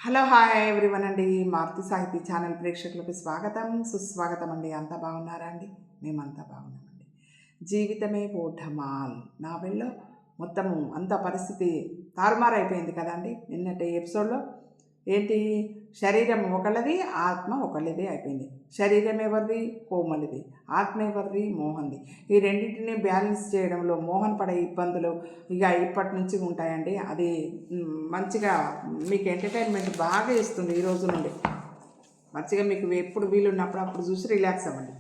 Hello hi everyone అండి. మారుతి సాహితీ channel ప్రేక్షకులకు స్వాగతం సుస్వాగతం అండి. అంతా బాగున్నారా అండి? మేమంతా బాగున్నామండి. జీవితమే ఓ ఢమాల్ నావెల్లో మొత్తము అంత పరిస్థితి తారుమారైపోయింది కదండి నిన్నటి ఎపిసోడ్లో. ఏంటి, శరీరం ఒకళ్ళది, ఆత్మ ఒకళ్ళది అయిపోయింది. శరీరం ఎవరిది? కోమలిది. ఆత్మ ఎవరిది? మోహన్ది. ఈ రెండింటిని బ్యాలెన్స్ చేయడంలో మోహన్ పడే ఇబ్బందులు ఇక ఇప్పటి నుంచి ఉంటాయండి. అది మంచిగా మీకు ఎంటర్టైన్మెంట్ బాగా ఇస్తుంది. ఈ రోజు నుండి మంచిగా మీకు ఎప్పుడు వీలున్నప్పుడు అప్పుడు చూసి రిలాక్స్ అవ్వండి.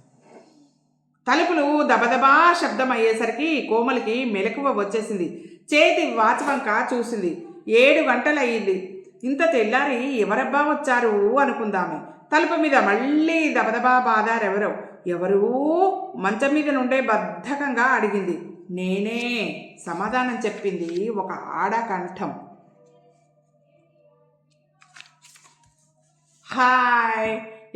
తలుపులు దబదబా శబ్దం అయ్యేసరికి కోమలికి మెలకువ వచ్చేసింది. చేతి వాచ్ వంక చూసింది. 7 గంటలయ్యింది. ఇంత తెల్లారి ఎవరబ్బా వచ్చారు అనుకుందామే. తలుపు మీద మళ్ళీ దబదబా బాదారెవరో. ఎవరూ మంచం మీద నుండే బద్ధకంగా అడిగింది. నేనే సమాధానం చెప్పింది ఒక ఆడకంఠం. హాయ్,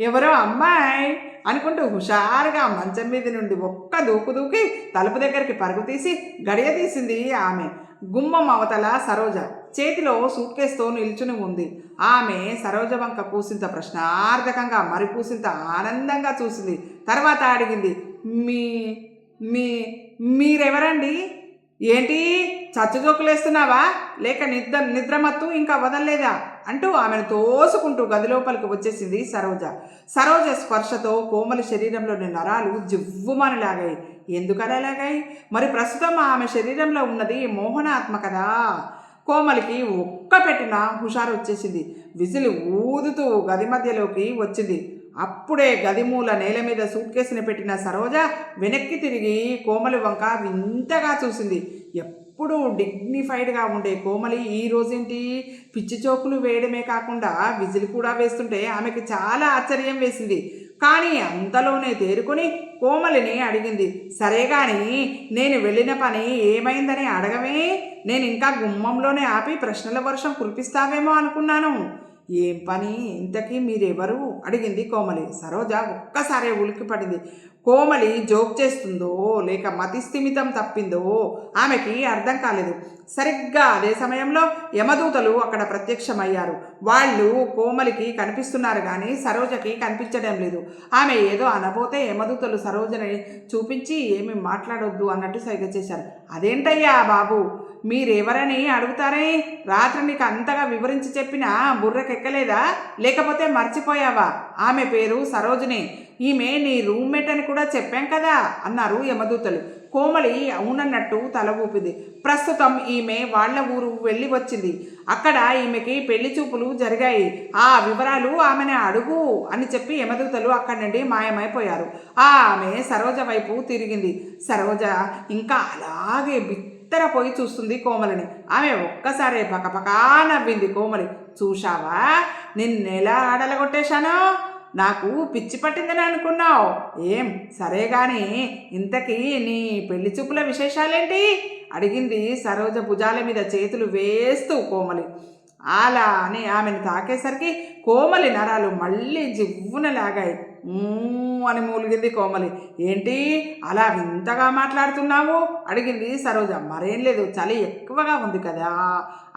ఎవరో అమ్మాయి అనుకుంటూ హుషారుగా మంచం మీద నుండి ఒక్క దూకు దూకి తలుపు దగ్గరికి పరుగు తీసి గడియ తీసింది ఆమె. గుమ్మం అవతల సరోజ చేతిలో సూట్ కేసుతో నిల్చుని ఉంది. ఆమె సరోజ వంక కూసింత ప్రశ్నార్థకంగా మరి కూసింత ఆనందంగా చూసింది. తర్వాత అడిగింది, మీ మీ మీరెవరండి? ఏంటి చచ్చుజోకులేస్తున్నావా? లేక నిద్రమత్తు ఇంకా వదలలేదా అంటూ ఆమెను తోసుకుంటూ గదిలోపలికి వచ్చేసింది సరోజ. సరోజ స్పర్శతో కోమలి శరీరంలోని నరాలు జివ్వుమని లాగాయి. ఎందుకలా లాగాయి? మరి ప్రస్తుతం ఆమె శరీరంలో ఉన్నది మోహనాత్మ కదా. కోమలికి ఒక్క పెట్టిన హుషారు వచ్చేసింది. విజిలి ఊదుతూ గది మధ్యలోకి వచ్చింది. అప్పుడే గదిమూల నేల మీద సూట్ కేసుని పెట్టిన సరోజ వెనక్కి తిరిగి కోమలి వంక వింతగా చూసింది. ఎప్పుడూ డిగ్నిఫైడ్గా ఉండే కోమలి ఈ రోజేంటి పిచ్చి చోకులు వేయడమే కాకుండా విజిల్ కూడా వేస్తుంటే ఆమెకి చాలా ఆశ్చర్యం వేసింది. కానీ అంతలోనే తేరుకొని కోమలిని అడిగింది, సరే కానీ నేను వెళ్ళిన పని ఏమైందని అడగవే? నేను ఇంకా గుమ్మంలోనే ఆపి ప్రశ్నల వర్షం కురిపిస్తావేమో అనుకున్నాను. ఏం పని ఇంతకీ మీరెవరు అడిగింది కోమలి. సరోజ ఒక్కసారే ఉలిక్కిపడింది. కోమలి జోక్ చేస్తుందో లేక మతిస్థిమితం తప్పిందో ఆమెకి అర్థం కాలేదు. సరిగ్గా అదే సమయంలో యమదూతలు అక్కడ ప్రత్యక్షమయ్యారు. వాళ్ళు కోమలికి కనిపిస్తున్నారు కానీ సరోజకి కనిపించడం లేదు. ఆమె ఏదో అనబోతే యమదూతలు సరోజని చూపించి ఏమి మాట్లాడొద్దు అన్నట్టు సైగ చేశారు. అదేంటయ్యా బాబు, మీరెవరని అడుగుతారే? రాత్రి నీకు అంతగా వివరించి చెప్పినా బుర్రకెక్కలేదా? లేకపోతే మర్చిపోయావా? ఆమె పేరు సరోజిని. ఈమె నీ రూమ్మేట్ అని కూడా చెప్పాం కదా అన్నారు యమదూతలు. కోమలి అవునన్నట్టు తల ఊపింది. ప్రస్తుతం ఈమె వాళ్ళ ఊరు వెళ్ళి వచ్చింది. అక్కడ ఈమెకి పెళ్లి చూపులు జరిగాయి. ఆ వివరాలు ఆమెను అడుగు అని చెప్పి యమదూతలు అక్కడి నుండి మాయమైపోయారు. ఆమె సరోజ వైపు తిరిగింది. సరోజ ఇంకా అలాగే బిత్తరపోయి చూస్తుంది కోమలిని. ఆమె ఒక్కసారే పకపకా నవ్వింది. కోమలి, చూశావా నిన్నెలా ఆడలగొట్టేశానో? నాకు పిచ్చి పట్టిందని అనుకున్నావు ఏం? సరే కానీ ఇంతకీ నీ పెళ్లి చూపుల విశేషాలేంటి అడిగింది సరోజ భుజాల మీద చేతులు వేస్తూ కోమలి. అలా అని ఆమెను తాకేసరికి కోమలి నరాలు మళ్ళీ జివ్వున లాగాయి. అని మూలిగింది కోమలి. ఏంటి అలా వింతగా మాట్లాడుతున్నావు అడిగింది సరోజ. మరేం లేదు, చలి ఎక్కువగా ఉంది కదా,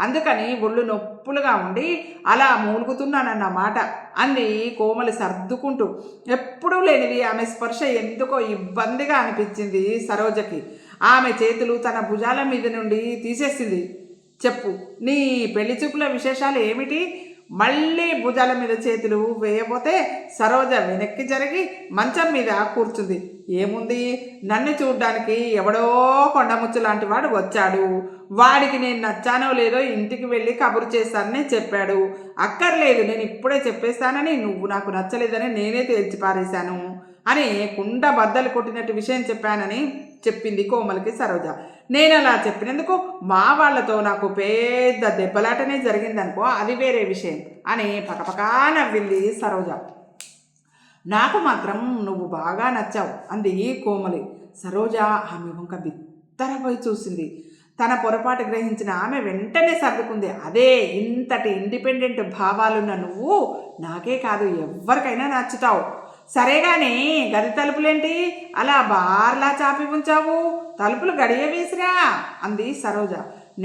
అందుకని ఒళ్ళు నొప్పులుగా ఉండి అలా మూలుగుతున్నానన్నమాట అంది కోమలి సర్దుకుంటూ. ఎప్పుడూ లేనిది ఆమె స్పర్శ ఎందుకో ఇబ్బందిగా అనిపించింది సరోజకి. ఆమె చేతులు తన భుజాల మీద నుండి తీసేసింది. చెప్పు, నీ పెళ్లి చూపుల విశేషాలు ఏమిటి? మళ్ళీ భుజాల మీద చేతులు వేయబోతే సరోజ వెనక్కి జరిగి మంచం మీద కూర్చుంది. ఏముంది, నన్ను చూడ్డానికి ఎవడో కొండముచ్చు లాంటి వాడు వచ్చాడు. వాడికి నేను నచ్చానో లేదో ఇంటికి వెళ్ళి కబురు చేస్తానని చెప్పాడు. అక్కర్లేదు, నేను ఇప్పుడే చెప్పేస్తానని, నువ్వు నాకు నచ్చలేదని నేనే తేల్చి పారేశాను అని కుండ బద్దలు కొట్టినట్టు విషయం చెప్పానని చెప్పింది కోమలికి సరోజ. నేను అలా చెప్పినందుకు మా వాళ్లతో నాకు పెద్ద దెబ్బలాటనే జరిగిందనుకో, అది వేరే విషయం అని పకపకా నవ్వింది సరోజ. నాకు మాత్రం నువ్వు బాగా నచ్చావు అంది కోమలి. సరోజ ఆమె వంక బిత్తరపోయి చూసింది. తన పొరపాటు గ్రహించిన ఆమె వెంటనే సర్దుకుంది. అదే, ఇంతటి ఇండిపెండెంట్ భావాలున్న నువ్వు నాకే కాదు ఎవరికైనా నచ్చుతావు. సరేగానే గది తలుపులేంటి అలా బార్లా చాపి ఉంచావు? తలుపులు గడియ వేసిరా అంది సరోజ.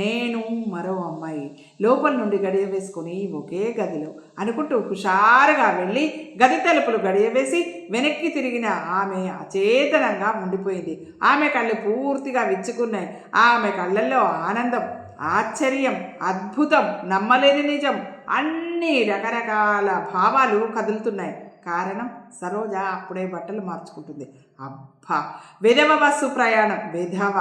నేను మరో అమ్మాయి, లోపల నుండి గడియ వేసుకొని ఒకే గదిలో అనుకుంటూ హుషారుగా వెళ్ళి గది తలుపులు గడియ వేసి వెనక్కి తిరిగిన ఆమె అచేతనంగా ఉండిపోయింది. ఆమె కళ్ళు పూర్తిగా విచ్చుకున్నాయి. ఆమె కళ్ళల్లో ఆనందం, ఆశ్చర్యం, అద్భుతం, నమ్మలేని నిజం, అన్ని రకరకాల భావాలు కదులుతున్నాయి. కారణం, సరోజ అప్పుడే బట్టలు మార్చుకుంటుంది. అబ్బా, విధవ బస్సు ప్రయాణం, విధవ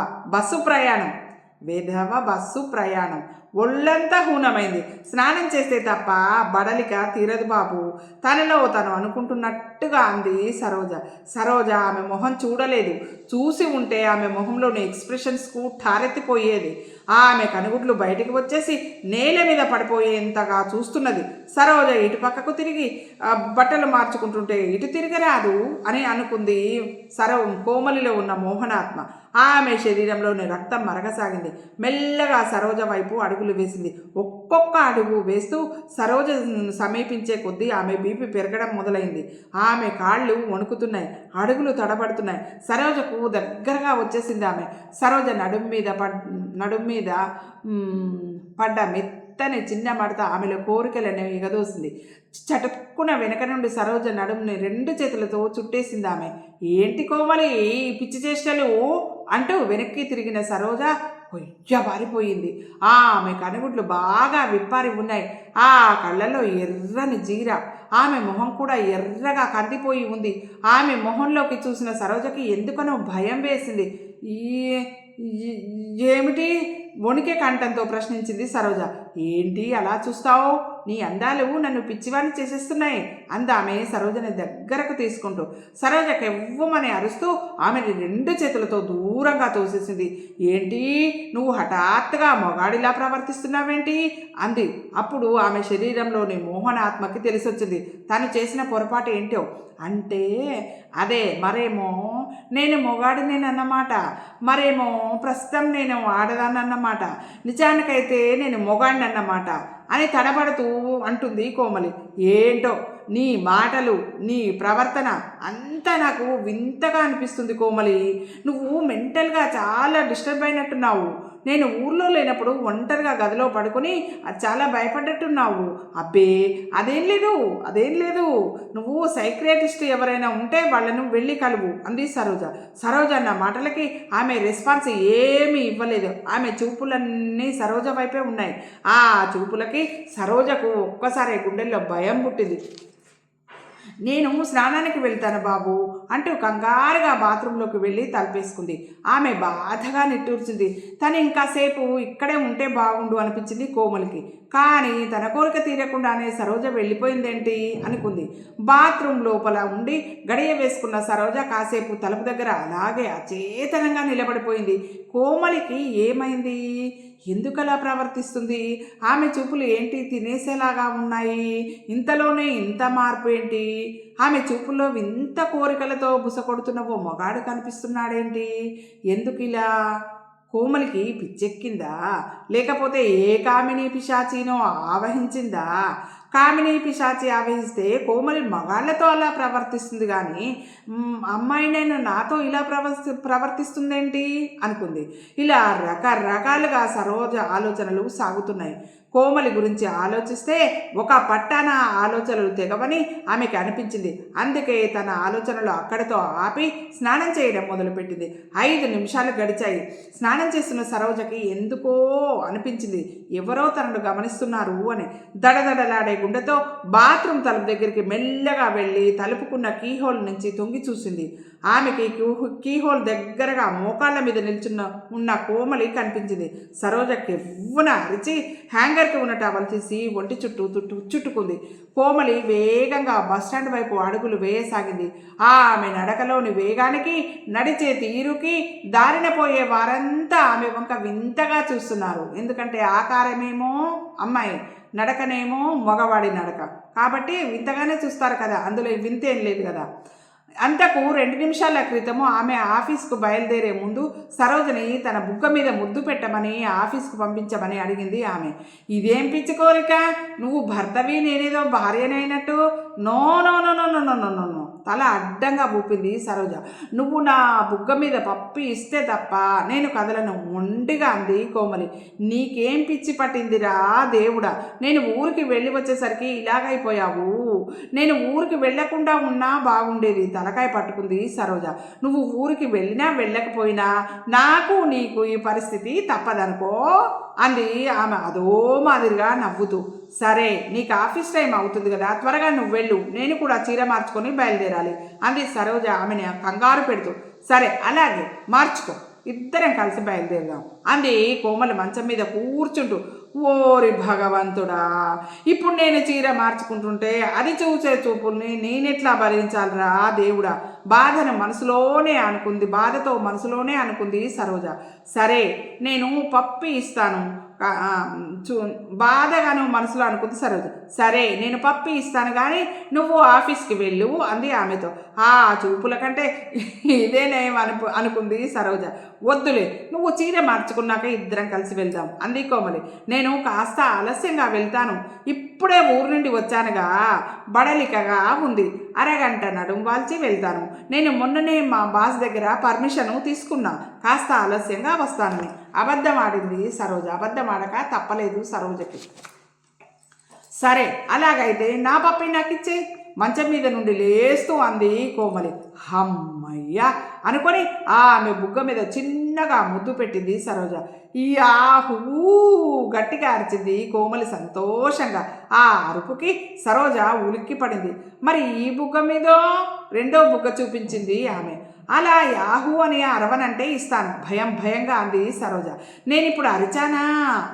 బస్సు ప్రయాణం ఒళ్ళంతా హూనమైంది. స్నానం చేస్తే తప్ప బడలిక తీరదు బాబు, తనలో తను అనుకుంటున్నట్టుగా అంది సరోజ ఆమె మొహం చూడలేదు. చూసి ఉంటే ఆమె మొహంలోని ఎక్స్ప్రెషన్స్కు ఠారెత్తిపోయేది. ఆమె కనుగుడ్లు బయటికి వచ్చేసి నేల మీద పడిపోయేంతగా చూస్తున్నది. సరోజ ఇటు పక్కకు తిరిగి బట్టలు మార్చుకుంటుంటే ఇటు తిరగరాదు అని అనుకుంది కోమలిలో ఉన్న మోహనాత్మ. ఆమె శరీరంలోని రక్తం మరగసాగింది. మెల్లగా సరోజ వైపు అడుగులు వేసింది. ఒక్కొక్క అడుగు వేస్తూ సరోజ సమీపించే కొద్దీ ఆమె బీపీ పెరగడం మొదలైంది. ఆమె కాళ్ళు వణుకుతున్నాయి, అడుగులు తడబడుతున్నాయి. సరోజకు దగ్గరగా వచ్చేసింది ఆమె. సరోజ నడుం మీద పడ్డ మెత్తని చిన్న మడత ఆమెలో కోరికలను ఎగదోసింది. చటుక్కున వెనక నుండి సరోజ నడుముని 2 చేతులతో చుట్టేసింది ఆమె. ఏంటి కోమలి పిచ్చి చేష్టలు అంటూ వెనక్కి తిరిగిన సరోజ కొయ్యబారిపోయింది. ఆమె కనుగుడ్లు బాగా విప్పారి ఉన్నాయి. ఆ కళ్ళల్లో ఎర్రని జీర. ఆమె మొహం కూడా ఎర్రగా కందిపోయి ఉంది. ఆమె మొహంలోకి చూసిన సరోజకి ఎందుకనో భయం వేసింది. ఏమిటి? వణికే కంఠంతో ప్రశ్నించింది సరోజ. ఏంటి అలా చూస్తావు? నీ అందాలు నన్ను పిచ్చివాణ్ణి చేసేస్తున్నాయి అందామె సరోజని దగ్గరకు తీసుకుంటూ. సరోజ కెవ్వమని అరుస్తూ ఆమెని 2 చేతులతో దూరంగా తోసేసింది. ఏంటి నువ్వు హఠాత్తుగా మొగాడిలా ప్రవర్తిస్తున్నావేంటి అంది. అప్పుడు ఆమె శరీరంలోని మోహనాత్మకి తెలిసొచ్చింది తను చేసిన పొరపాటు ఏంటో. అంటే అదే, మరేమో నేను మొగాడినేనన్నమాట, మరేమో ప్రస్తుతం నేను ఆడదానన్నమాట, నిజానికైతే నేను మొగాడినన్నమాట అని తడబడుతూ అంటుంది కోమలి. ఏంటో నీ మాటలు, నీ ప్రవర్తన అంతా నాకు వింతగా అనిపిస్తుంది కోమలి. నువ్వు మెంటల్గా చాలా డిస్టర్బ్ అయినట్టున్నావు. నేను ఊర్లో లేనప్పుడు ఒంటరిగా గదిలో పడుకొని చాలా భయపడ్డట్టున్నావు. అబ్బే అదేం లేదు. నువ్వు సైక్రియాటిస్ట్ ఎవరైనా ఉంటే వాళ్ళను వెళ్ళి కలువు అంది సరోజ అన్న మాటలకి ఆమె రెస్పాన్స్ ఏమీ ఇవ్వలేదు. ఆమె చూపులన్నీ సరోజ వైపే ఉన్నాయి. ఆ చూపులకి సరోజకు ఒక్కసారి గుండెల్లో భయం పుట్టింది. నేను స్నానానికి వెళ్తాను బాబు అంటూ కంగారుగా బాత్రూంలోకి వెళ్ళి తలుపేసుకుంది. ఆమె బాధగా నిట్టూర్చింది. తను ఇంకాసేపు ఇక్కడే ఉంటే బాగుండు అనిపించింది కోమలికి. కానీ తన కోరిక తీరకుండానే సరోజ వెళ్ళిపోయిందేంటి అనుకుంది. బాత్రూమ్ లోపల ఉండి గడియ వేసుకున్న సరోజ కాసేపు తలుపు దగ్గర అలాగే అచేతనంగా నిలబడిపోయింది. కోమలికి ఏమైంది? ఎందుకలా ప్రవర్తిస్తుంది? ఆమె చూపులు ఏంటి తినేసేలాగా ఉన్నాయి? ఇంతలోనే ఇంత మార్పు ఏంటి? ఆమె చూపుల్లో వింత కోరికలతో బుసకొడుతున్న ఓ మగాడు కనిపిస్తున్నాడేంటి? ఎందుకిలా? కోమలికి పిచ్చెక్కిందా? లేకపోతే ఏ కామిని పిశాచినో ఆవహించిందా? కామిని పిశాచి ఆవహిస్తే కోమలి మగాళ్లతో అలా ప్రవర్తిస్తుంది కానీ అమ్మాయినైనా నాతో ఇలా ప్రవర్తిస్తుందేంటి అనుకుంది. ఇలా రకరకాలుగా సరోజ ఆలోచనలు సాగుతున్నాయి. కోమలి గురించి ఆలోచిస్తే ఒక పట్టాన ఆలోచనలు తెగవని ఆమెకి అనిపించింది. అందుకే తన ఆలోచనలు అక్కడితో ఆపి స్నానం చేయడం మొదలుపెట్టింది. 5 నిమిషాలు గడిచాయి. స్నానం చేస్తున్న సరోజకి ఎందుకో అనిపించింది ఎవరో తనను గమనిస్తున్నారు అని. దడదడలాడే గుండెతో బాత్రూమ్ తలుపు దగ్గరికి మెల్లగా వెళ్ళి తలుపుకున్న కీహోల్ నుంచి తొంగి చూసింది. ఆమెకి కీహోల్ దగ్గరగా మోకాళ్ళ మీద ఉన్న కోమలి కనిపించింది. సరోజ కెవ్వున అరిచి హ్యాంగర్కి ఉన్న టవల్ తీసి ఒంటి చుట్టూ చుట్టుకుంది. కోమలి వేగంగా బస్టాండ్ వైపు అడుగులు వేయసాగింది. ఆమె నడకలోని వేగానికి, నడిచే తీరుకి దారిన పోయే వారంతా ఆమె వంక వింతగా చూస్తున్నారు. ఎందుకంటే ఆకారమేమో అమ్మాయి, నడకనేమో మగవాడి నడక కాబట్టి వింతగానే చూస్తారు కదా, అందులో వింతేం లేదు కదా. అంతకు 2 నిమిషాల క్రితము ఆమె ఆఫీస్కు బయలుదేరే ముందు సరోజని తన బుగ్గ మీద ముద్దు పెట్టమని ఆఫీస్కు పంపించమని అడిగింది ఆమె. ఇదేం పిచ్చి కోరిక? నువ్వు భర్తవి, నేనేదో భార్యనైనట్టు. No no no no no no no no తల అడ్డంగా ఊపింది సరోజ. నువ్వు నా బుగ్గ మీద పప్పు ఇస్తే తప్ప నేను కదలను మొండిగా అంది కోమలి. నీకేం పిచ్చి పట్టిందిరా దేవుడా, నేను ఊరికి వెళ్ళి వచ్చేసరికి ఇలాగైపోయావు. నేను ఊరికి వెళ్ళకుండా ఉన్నా బాగుండేది తలకాయ పట్టుకుంది సరోజ. నువ్వు ఊరికి వెళ్ళినా వెళ్ళకపోయినా నాకు నీకు ఈ పరిస్థితి తప్పదనుకో అంది ఆమె అదో మాదిరిగా నవ్వుతూ. సరే, నీకు ఆఫీస్ టైం అవుతుంది కదా, త్వరగా నువ్వు వెళ్ళు, నేను కూడా చీర మార్చుకొని బయలుదేరాలి అంది సరోజ ఆమెని కంగారు పెడుతూ. సరే అలాగే, మార్చుకో, ఇద్దరం కలిసి బయలుదేరదాం అంది కోమలి మంచం మీద కూర్చుంటూ. ఓరి భగవంతుడా, ఇప్పుడు నేను చీర మార్చుకుంటుంటే అది చూసే చూపుల్ని నేనెట్లా భరించాలిరా దేవుడా, బాధతో మనసులోనే అనుకుంది సరోజ. సరే, నేను పప్పు ఇస్తాను బాధగాను మనసులో అనుకుంది సరోజ. సరే, నేను పప్పు ఇస్తాను కానీ నువ్వు ఆఫీస్కి వెళ్ళు అంది ఆమెతో. ఆ చూపుల కంటే ఇదేనేం అనుకుంది సరోజ. వద్దులే, నువ్వు చీర మార్చుకున్నాక ఇద్దరం కలిసి వెళ్దాం అంది కోమలి. నేను కాస్త ఆలస్యంగా వెళ్తాను, ఇప్పుడే ఊరు నుండి వచ్చానుగా, బడలికగా ఉంది, అరగంట నడుం వాల్చి వెళ్తాను. నేను మొన్ననే మా బాస్ దగ్గర పర్మిషను తీసుకున్నా, కాస్త ఆలస్యంగా వస్తాను. అబద్ధం ఆడింది సరోజ. అబద్ధం ఆడక తప్పలేదు సరోజకి. సరే అలాగైతే నా పప్పి నాకు ఇచ్చే మంచం మీద నుండి లేస్తూ అంది కోమలి. హమ్మయ్యా అనుకొని ఆమె బుగ్గ మీద చిన్నగా ముద్దు పెట్టింది సరోజ. ఈ ఆహూ గట్టిగా అరిచింది కోమలి సంతోషంగా. ఆ అరుపుకి సరోజ ఉలిక్కి పడింది. మరి ఈ బుగ్గ మీద రెండో బుగ్గ చూపించింది ఆమె. అలా యాహూ అని అరవనంటే ఇస్తాను భయంగా అంది సరోజ. నేనిప్పుడు అరిచానా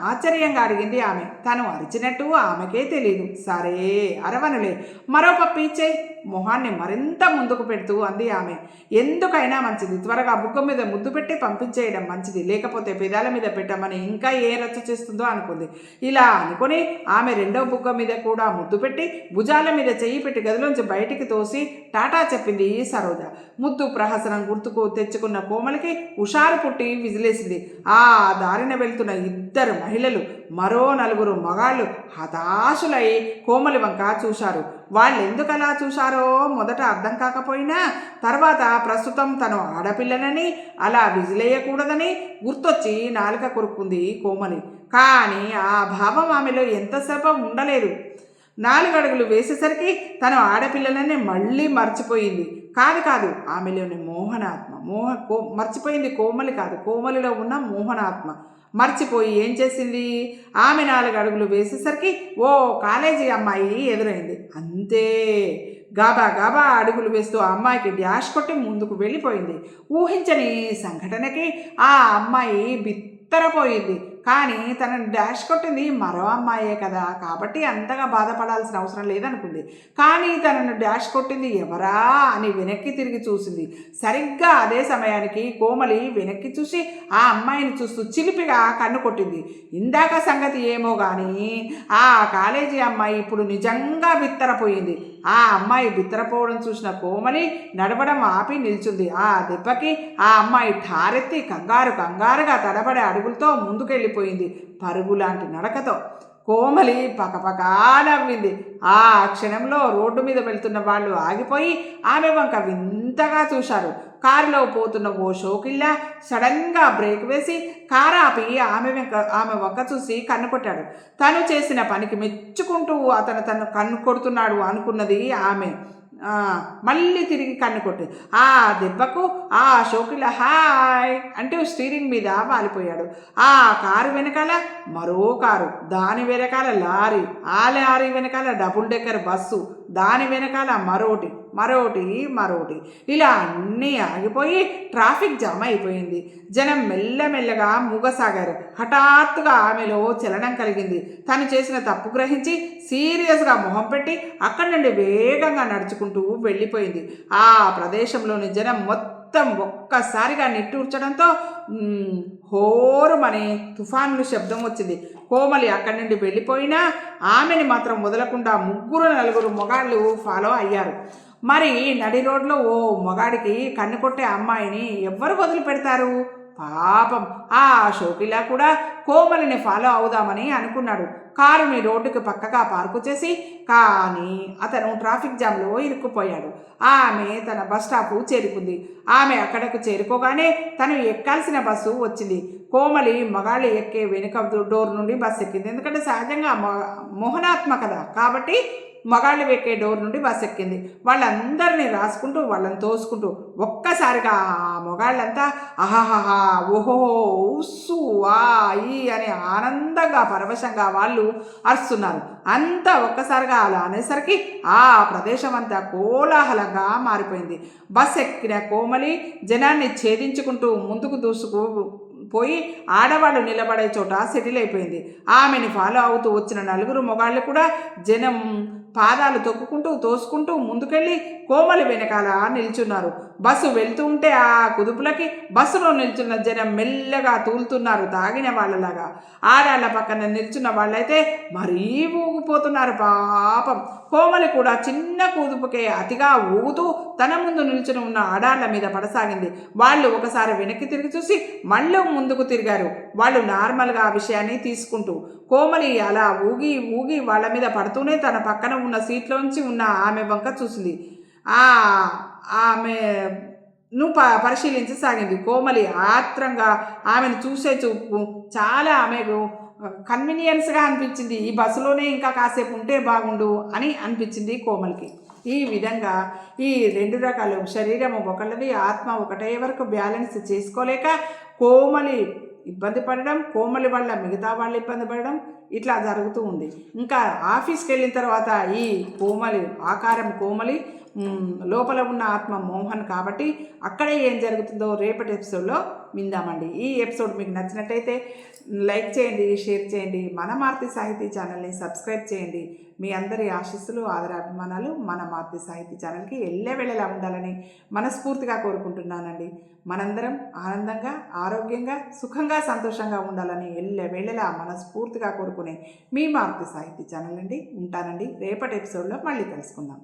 ఆశ్చర్యంగా అడిగింది ఆమె. తను అరిచినట్టు ఆమెకే తెలియదు. సరే అరవనులే, మరో పప్పు ఇచ్చేయి మొహాన్ని మరింత ముందుకు పెడుతూ అంది ఆమె. ఎందుకైనా మంచిది, త్వరగా బుగ్గ మీద ముద్దు పెట్టి పంపించేయడం మంచిది, లేకపోతే పెదాల మీద పెట్టమని ఇంకా ఏ రచ్చ చేస్తుందో అనుకుంది. ఇలా అనుకుని ఆమె రెండో బుగ్గ మీద కూడా ముద్దు పెట్టి భుజాల మీద చెయ్యి పెట్టి గదిలోంచి బయటికి తోసి టాటా చెప్పింది సరోజ. ముద్దు ప్రహసనం గుర్తుకు తెచ్చుకున్న కోమలికి హుషారు పుట్టి విజిలేసింది. ఆ దారిన వెళ్తున్న ఇద్దరు మహిళలు, మరో నలుగురు మగాళ్ళు హతాశులై కోమలి వంక చూశారు. వాళ్ళెందుకు అలా చూశారో మొదట అర్థం కాకపోయినా తర్వాత ప్రస్తుతం తను ఆడపిల్లనని అలా విజిలేయకూడదని గుర్తొచ్చి నాలుక కొరుక్కుంది కోమలి. కానీ ఆ భావం ఆమెలో ఎంతసేపు ఉండలేదు. 4 అడుగులు వేసేసరికి తను ఆడపిల్లలని మళ్ళీ మర్చిపోయింది. కాదు ఆమెలోని మోహనాత్మ మర్చిపోయింది కోమలి కాదు, కోమలిలో ఉన్న మోహనాత్మ మర్చిపోయి ఏం చేసింది, ఆమె 4 అడుగులు వేసేసరికి ఓ కాలేజీ అమ్మాయి ఎదురైంది. అంతే, గాబా అడుగులు వేస్తూ ఆ అమ్మాయికి డ్యాష్ కొట్టి ముందుకు వెళ్ళిపోయింది. ఊహించని సంఘటనకి ఆ అమ్మాయి బిత్తరపోయింది. కానీ తనను డాష్ కొట్టింది మరో అమ్మాయే కదా, కాబట్టి అంతగా బాధపడాల్సిన అవసరం లేదనుకుంది. కానీ తనను డాష్ కొట్టింది ఎవరా అని వెనక్కి తిరిగి చూసింది. సరిగ్గా అదే సమయానికి కోమలి వెనక్కి చూసి ఆ అమ్మాయిని చూస్తూ చిలిపిగా కన్ను కొట్టింది. ఇందాక సంగతి ఏమో కానీ ఆ కాలేజీ అమ్మాయి ఇప్పుడు నిజంగా బిత్తరపోయింది. ఆ అమ్మాయి బిత్తరపోవడం చూసిన కోమలి నడవడం ఆపి నిల్చుంది. ఆ దెబ్బకి ఆ అమ్మాయి ఠారెత్తి కంగారుగా తడబడే అడుగులతో ముందుకెళ్ళిపోయింది, పరుగులాంటి నడకతో. కోమలి పకపకా నవ్వింది. ఆ క్షణంలో రోడ్డు మీద వెళ్తున్న వాళ్ళు ఆగిపోయి ఆమె వంక వింతగా చూశారు. కారులో పోతున్న ఓ షోకిల్లా సడన్గా బ్రేక్ వేసి కారు ఆపి ఆమె వంక చూసి కన్ను కొట్టాడు. తను చేసిన పనికి మెచ్చుకుంటూ తను కన్ను కొడుతున్నాడు అనుకున్నది ఆమె. మళ్ళీ తిరిగి కన్ను కొట్టి ఆ దెబ్బకు ఆ షోకిల హాయ్ అంటూ స్టీరింగ్ మీద వాలిపోయాడు. ఆ కారు వెనకాల మరో కారు, దాని వెనకాల లారీ, ఆ లారీ వెనకాల డబుల్ డెక్కర్ బస్సు, దాని వెనకాల మరోటి ఇలా అన్నీ ఆగిపోయి ట్రాఫిక్ జామ్ అయిపోయింది. జనం మెల్లమెల్లగా మూగసాగారు. హఠాత్తుగా ఆమెలో చలనం కలిగింది. తను చేసిన తప్పు గ్రహించి సీరియస్గా మొహం పెట్టి అక్కడి నుండి వేగంగా నడుచుకుంటూ వెళ్ళిపోయింది. ఆ ప్రదేశంలోని జనం మొత్తం ఒక్కసారిగా నిట్టూర్చడంతో హోరుమని తుఫాన్లు శబ్దం వచ్చింది. కోమలి అక్కడి నుండి వెళ్ళిపోయినా ఆమెని మాత్రం వదలకుండా 3-4 మొగాళ్ళు ఫాలో అయ్యారు. మరి నడి రోడ్లో ఓ మొగాడికి కన్ను కొట్టే అమ్మాయిని ఎవ్వరు వదిలిపెడతారు? పాపం ఆ షోకిలా కూడా కోమలిని ఫాలో అవుదామని అనుకున్నాడు. కారుని రోడ్డుకు పక్కగా పార్కు చేసి, కానీ అతను ట్రాఫిక్ జామ్లో ఇరుక్కుపోయాడు. ఆమె తన బస్ స్టాప్ చేరుకుంది. ఆమె అక్కడకు చేరుకోగానే తను ఎక్కాల్సిన బస్సు వచ్చింది. కోమలి మగాళ్ళు ఎక్కే వెనుక డోర్ నుండి బస్సు ఎక్కింది. ఎందుకంటే సహజంగా మోహనాత్మకత కాబట్టి మగాళ్ళు ఎక్కే డోర్ నుండి బస్సు ఎక్కింది. వాళ్ళందరినీ రాసుకుంటూ వాళ్ళని తోసుకుంటూ ఒక్కసారిగా ఆ మగాళ్ళంతా అహహహా ఓహో ఉస్సు ఆ ఈ అని ఆనందంగా పరవశంగా వాళ్ళు అరుస్తున్నారు. అంతా ఒక్కసారిగా అలా అనేసరికి ఆ ప్రదేశం అంతా కోలాహలంగా మారిపోయింది. బస్ ఎక్కిన కోమలి జనాన్ని ఛేదించుకుంటూ ముందుకు పోయి ఆడవాళ్ళు నిలబడే చోట సెటిల్ అయిపోయింది. ఆమెని ఫాలో అవుతూ వచ్చిన నలుగురు మొగాళ్ళు కూడా జనం పాదాలు తొక్కుకుంటూ తోసుకుంటూ ముందుకెళ్ళి కోమలి వెనకాల నిల్చున్నారు. బస్సు వెళ్తూ ఉంటే ఆ కుదుపులకి బస్సులో నిల్చున్న జనం మెల్లగా తూలుతున్నారు తాగిన వాళ్ళలాగా. ఆడాళ్ళ పక్కన నిల్చున్న వాళ్ళైతే మరీ ఊగిపోతున్నారు పాపం. కోమలి కూడా చిన్న కుదుపుకే అతిగా ఊగుతూ తన ముందు నిల్చుని ఉన్న ఆడాళ్ళ మీద పడసాగింది. వాళ్ళు ఒకసారి వెనక్కి తిరిగి చూసి మళ్ళీ ముందుకు తిరిగారు. వాళ్ళు నార్మల్గా ఆ విషయాన్ని తీసుకుంటూ. కోమలి అలా ఊగి ఊగి వాళ్ళ మీద పడుతూనే తన పక్కన ఉన్న సీట్లోంచి ఉన్న ఆమె వంక చూసింది. ఆమె పరిశీలించసాగింది. కోమలి ఆత్రంగా ఆమెను చూసే చూపు చాలా ఆమెకు కన్వీనియన్స్గా అనిపించింది. ఈ బస్సులోనే ఇంకా కాసేపు ఉంటే బాగుండు అని అనిపించింది కోమలికి. ఈ విధంగా ఈ రెండు రకాలు శరీరం ఒకళ్ళది, ఆత్మ ఒకటే వరకు బ్యాలెన్స్ చేసుకోలేక కోమలి ఇబ్బంది పడడం, కోమలి వల్ల మిగతా వాళ్ళు ఇబ్బంది పడడం ఇట్లా జరుగుతూ ఉంది. ఇంకా ఆఫీస్కి వెళ్ళిన తర్వాత ఈ కోమలి ఆకారం కోమలి, లోపల ఉన్న ఆత్మ మోహన్ కాబట్టి అక్కడే ఏం జరుగుతుందో రేపటి ఎపిసోడ్లో విందామండి. ఈ ఎపిసోడ్ మీకు నచ్చినట్టయితే లైక్ చేయండి, షేర్ చేయండి, మన మారుతి సాహితీ ఛానల్ని సబ్స్క్రైబ్ చేయండి. మీ అందరి ఆశీస్సులు ఆదరాభిమానాలు మన మారుతి సాహితీ ఛానల్కి ఎల్లవేళలా ఉండాలని మనస్ఫూర్తిగా కోరుకుంటున్నానండి. మనందరం ఆనందంగా, ఆరోగ్యంగా, సుఖంగా, సంతోషంగా ఉండాలని ఎల్లవేళలా మనస్ఫూర్తిగా కోరుకునే మీ మారుతి సాహితీ ఛానల్ అండి. ఉంటానండి. రేపటి ఎపిసోడ్లో మళ్ళీ కలుసుకుందాం.